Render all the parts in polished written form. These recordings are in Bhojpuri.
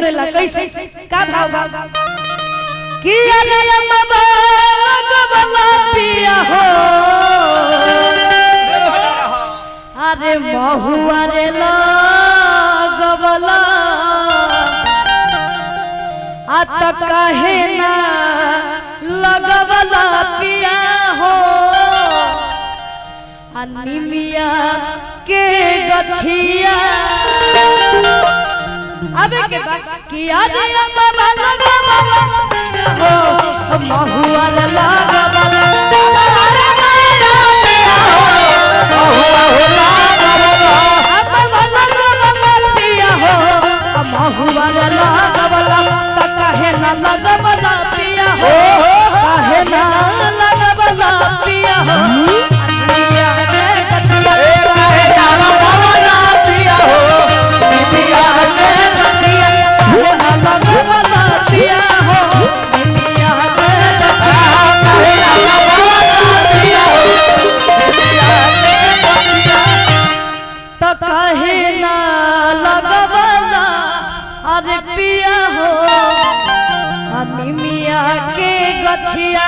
कैसे का भाव कि अरे अम्मा लगवला पिया हो अरे महुआ रे लगवला आत कहे ना लगवला पिया हो अनिमिया के गछिया अबे के बाद कि अरे अम्मा लगवला हो महुआ रे लगवला अरे पिया हो महुआ पिया हो महुआ रे लगवला त कहे ना लगवला पिया हो कहे ना लगवला पिया हो अनिमिया के गछिया कहे ना लगवला पिया हो अनिमिया के गछिया कहे ना लगवला पिया हो अनिमिया के गछिया कहे ना लगवला पिया हो अनिमिया के गछिया त कहे ना लगवला अरे पिया हो अनिमिया के गछिया।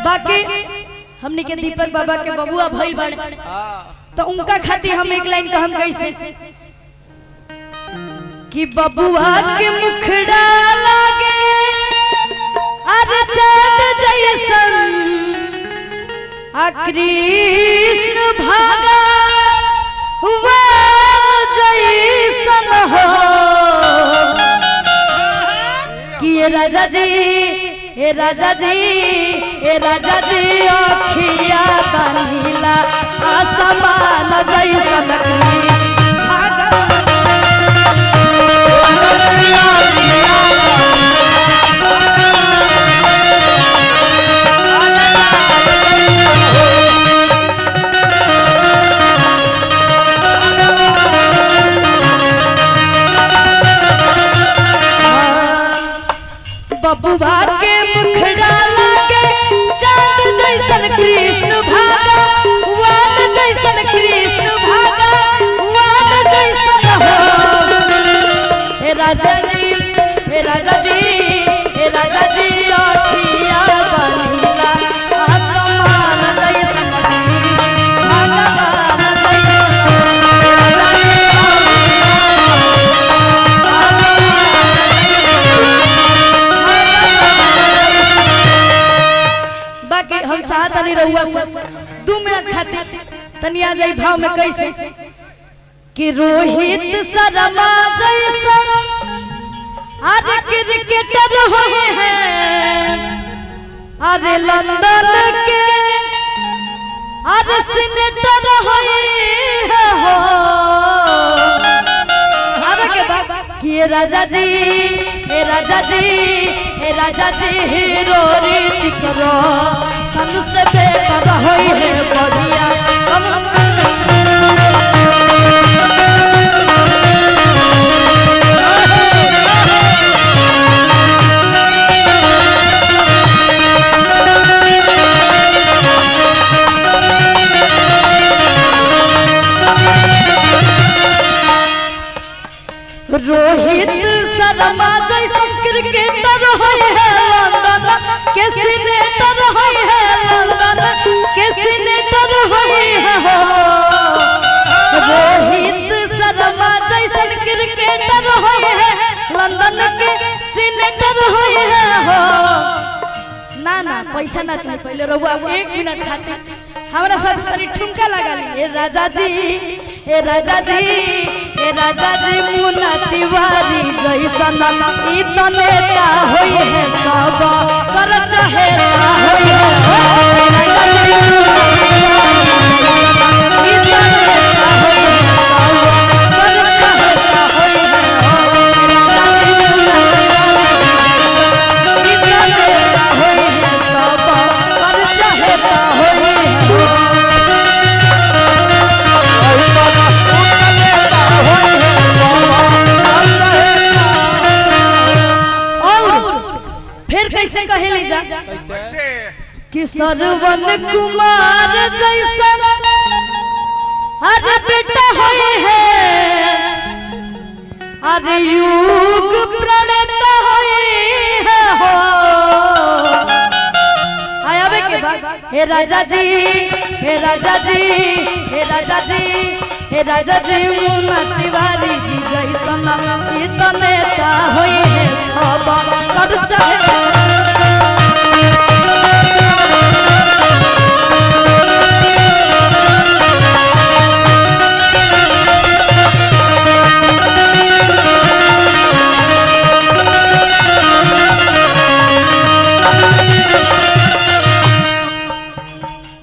बाकी हमनी के दीपक बाबा के बबुआ भइल बाड़े तो उनका खातिर हम एक लाइन कहम कैसे कि बबुआ के मुखड़ा लागे अरे चांद जैसन आ कृष्ण भागा हुआ जैसन हो कि ये राजा जी ए राजा जी ए राजा जी अखिया बनिला आसमान जैसन कृष्ण भागा बबुआ के मुखड़ा लागे चांद जैसन कृष्ण भागा वान जैसन कृष्ण भागा वान जैसन हो हे राजा जी हे राजा जी हे राजा जी अखिया बनिला आसमान जैसन कृष्ण भागा वान जैसन हम चाहता नहीं रहुआ सब 2 मिनट खातिर तनिया जाई भाव में कैसे कि रोहित शर्मा जैसन अरे क्रिकेटर होए हैं अरे लंदन के अरे सीनेटर होए हैं हो अरे के बाबा कि ये राजा जी हे राजा जी हे राजा जी हीरो रीतिक रो सन से बेटर होई है बढ़िया रोहित शर्मा जैसा क्रिकेटर होए है लंदन के सीनेटर होए है लंदन के सीनेटर होए है हो रोहित शर्मा जैसा क्रिकेटर होए है लंदन के सीनेटर होए है हो ना ना पैसा ना चाहिए पहले रहुआ 1 मिनट खातिर हमारा साथ तनी ठुमका लगा ली ए राजा जी ए राजा जी ए राजा जी मुन्ना तिवारी जैसन ई तो नेता होई है सब कर चाहेता होई है ए राजा जी ई तो नेता होई है सब कर चाहेता होई है ए राजा जी ई तो नेता होई है सब कर चाहेता होई है कैसे कहे ली जा कि सरवन कुमार जैसन अरे बेटा होए है अरे युग प्रणत होए है हो आयाबे के बाद हे राजा जी हे राजा जी हे राजा जी हे राजा जी मुन्ना तिवारी जी जैसन इतने ता होए है सब कर चाहे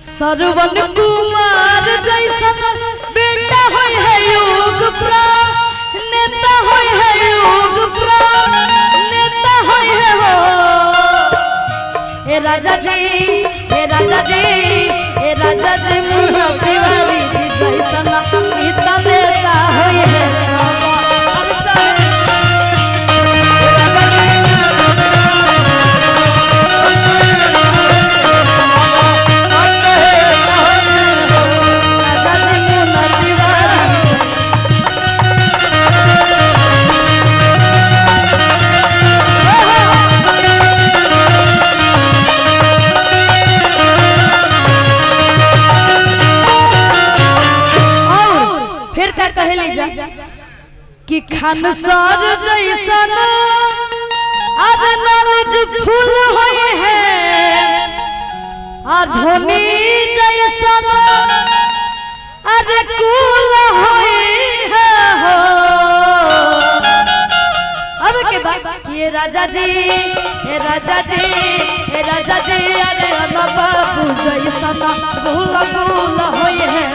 सरवन कुमार जैसन बेटा होय है युग नेता होय है युग नेता होय है हो हे राजा जी हे राजा जी हे राजा जी मुन्ना तिवारी जी जैसन इतना नेता होय है सब कि खानसार जैसन अरे नॉलेज फुल होए है धोनी जैसन अरे कूल होए है हो अब के बाद कि राजा जी हे राजा जी हे राजा जी अरे बाबू जैसन गुल गुल होए है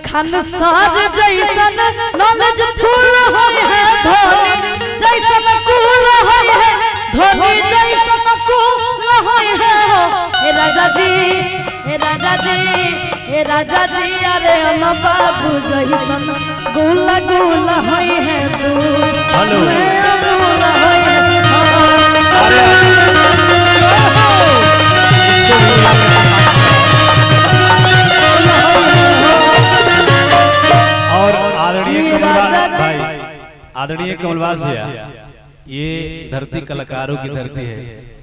खानसार जैसन नॉलेज फुल होए है धोनी जैसन कूल होए है धोनी जैसन कूल होए है हो हे राजा जी हे राजा जी हे राजा जी अरे अम्मा बाबू जैसन गुल गुल होए है तू हेलो गुल होए आदरणीय कमलवास भैया, ये धरती कलाकारों की धरती है।